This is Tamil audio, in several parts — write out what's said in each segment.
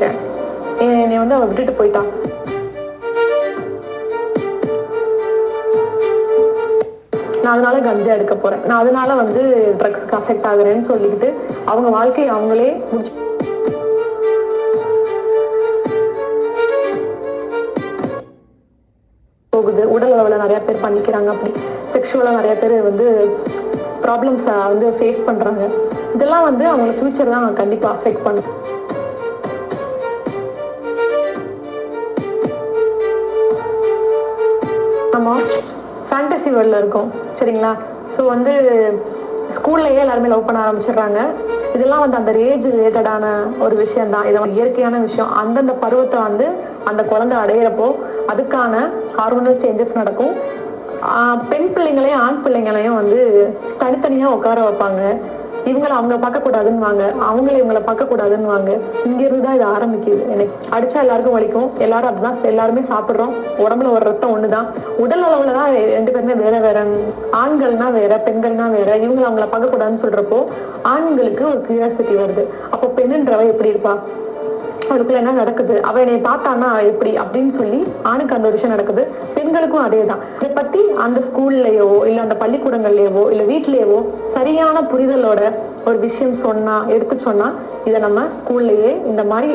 குடிக்கிறேன், என்னை வந்து அவள் விட்டுட்டு போயிட்டான், நான் அதனால கஞ்சா எடுக்க போறேன், நான் அதனால வந்து ட்ரக்ஸ்க்கு அஃபெக்ட் ஆகுறேன்னு சொல்லிக்கிட்டு அவங்க வாழ்க்கையை அவங்களே முடிச்சு போகுது. உடல் அளவில் நிறைய பேர் பண்ணிக்கிறாங்க, அப்படி செக்ஷுவலாக நிறைய பேர் வந்து ப்ராப்ளம்ஸை வந்து ஃபேஸ் பண்ணுறாங்க. இதெல்லாம் வந்து அவங்க ஃப்யூச்சர் தான் கண்டிப்பாக அஃபெக்ட் பண்ணும். நம்ம ஃபேண்டசி வேர்ல்டில் இருக்கோம் சரிங்களா. ஸோ வந்து ஸ்கூல்லையே எல்லாருமே லவ் பண்ண ஆரம்பிச்சிடுறாங்க. இதெல்லாம் வந்து அந்த ஏஜ் ரிலேட்டடான ஒரு விஷயம் தான். இது இயற்கையான விஷயம். அந்தந்த பருவத்தை வந்து அந்த குழந்தை அடையிறப்போ அதுக்கான ஹார்மோனல் சேஞ்சஸ் நடக்கும். பெண் பிள்ளைங்களையும் ஆண் பிள்ளைங்களையும் வந்து தனித்தனியாக உட்கார வைப்பாங்க. இவங்களை அவங்க பார்க்கக்கூடாதுன்னு வாங்க, அவங்கள இவங்களை பார்க்கக்கூடாதுன்னு வாங்க. இங்கிருந்து தான் இது ஆரம்பிக்குது. எனக்கு அடிச்சா எல்லாருக்கும் வலிக்கும், எல்லாரும் அதுதான் எல்லாருமே சாப்பிட்றோம், உடம்புல ஒரு ரத்தம் ஒன்று தான். உடல் அளவில் தான் ரெண்டு பேருமே வேற வேற. ஆண்கள்னா வேற, பெண்கள்னா வேற. இவங்களை அவங்கள பார்க்கக்கூடாதுன்னு சொல்றப்போ ஆண்களுக்கு ஒரு கியூரியாசிட்டி வருது. அப்போ பெண்ணுன்றவ எப்படி இருப்பா, அவளுக்குள்ள என்ன நடக்குது, அவ என்னை பார்த்தானா எப்படி அப்படின்னு சொல்லி ஆணுக்கு அந்த ஒரு விஷயம் நடக்குது. பெண்களுக்கும் அதே தான். இதை பத்தி அந்த ஸ்கூல்லையோ இல்லை அந்த பள்ளிக்கூடங்கள்லையோ இல்லை வீட்லேயோ சரியான புரிதலோட ஒரு விஷயம் சொன்னா எடுத்து சொன்னா இதை நம்ம ஸ்கூல்லையே இந்த மாதிரி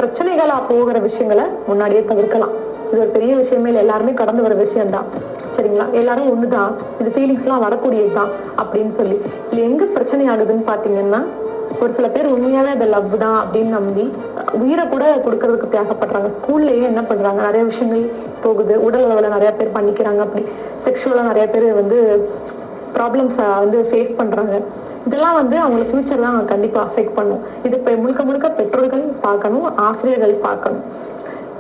பிரச்சனைகளா போகிற விஷயங்களை முன்னாடியே தவிர்க்கலாம். இது ஒரு பெரிய விஷயமே இல்லை, எல்லாருமே கடந்து வர விஷயம்தான் சரிங்களா. எல்லாரும் ஒண்ணுதான், இது ஃபீலிங்ஸ்லாம் வரக்கூடியதுதான் அப்படின்னு சொல்லி. இல்லை எங்க பிரச்சனை ஆகுதுன்னு பாத்தீங்கன்னா, ஒரு சில பேர் உண்மையாவே அது லவ் தான் அப்படின்னு நம்பி உயிரை கூட கொடுக்கறதுக்கு தியாகப்படுறாங்க. ஸ்கூல்லையே என்ன பண்றாங்க, நிறைய விஷயங்கள் போகுது. உடல் அளவில் நிறைய பேர் பண்ணிக்கிறாங்க, அப்படி செக்ஷுவலா நிறைய பேர் வந்து ப்ராப்ளம்ஸை வந்து ஃபேஸ் பண்றாங்க. இதெல்லாம் வந்து அவங்க ஃபியூச்சர் தான் கண்டிப்பா அஃபெக்ட் பண்ணும். இது முழுக்க முழுக்க பெற்றோர்கள் பார்க்கணும், ஆசிரியர்கள் பார்க்கணும்.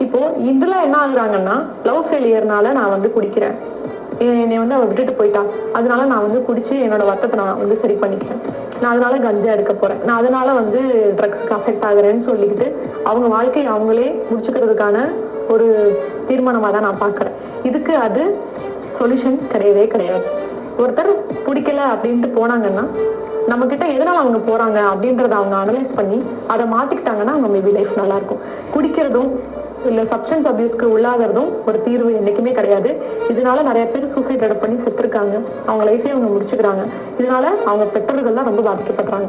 இப்போ இதுல என்ன ஆகுறாங்கன்னா, லவ் ஃபெயிலியர்னால நான் வந்து குடிக்கிறேன், என்னை வந்து அவள் விட்டுட்டு போயிட்டான், அதனால நான் வந்து குடிச்சு என்னோட வருத்தத்தை நான் வந்து சரி பண்ணிக்கிறேன், நான் அதனால கஞ்சா எடுக்க போறேன், நான் அதனால வந்து ட்ரக்ஸ்க்கு அஃபெக்ட் ஆகுறேன்னு சொல்லிக்கிட்டு அவங்க வாழ்க்கையை அவங்களே முடிச்சுக்கிறதுக்கான ஒரு தீர்மானமாக தான் நான் பார்க்குறேன். இதுக்கு அது சொல்யூஷன் கிடையவே கிடையாது. ஒருத்தர் பிடிக்கல அப்படின்ட்டு போனாங்கன்னா நம்ம கிட்ட எதனால அவங்க போறாங்க அப்படின்றத அவங்க அனலைஸ் பண்ணி அதை மாத்திக்கிட்டாங்கன்னா அவங்க மேபி லைஃப் நல்லா இருக்கும். குடிக்கிறதும் இல்லை சப்ஸ்டன்ஸ் அபியூஸ்க்கு உள்ளாகிறதும் ஒரு தீர்வு என்னைக்குமே கிடையாது. இதனால நிறைய பேர் சூசைட் பண்ணி செத்துருக்காங்க, அவங்க லைஃபே அவங்க முடிச்சுக்கிறாங்க. இதனால அவங்க பெற்றோர்கள் தான் ரொம்ப பாதிக்கப்படுறாங்க.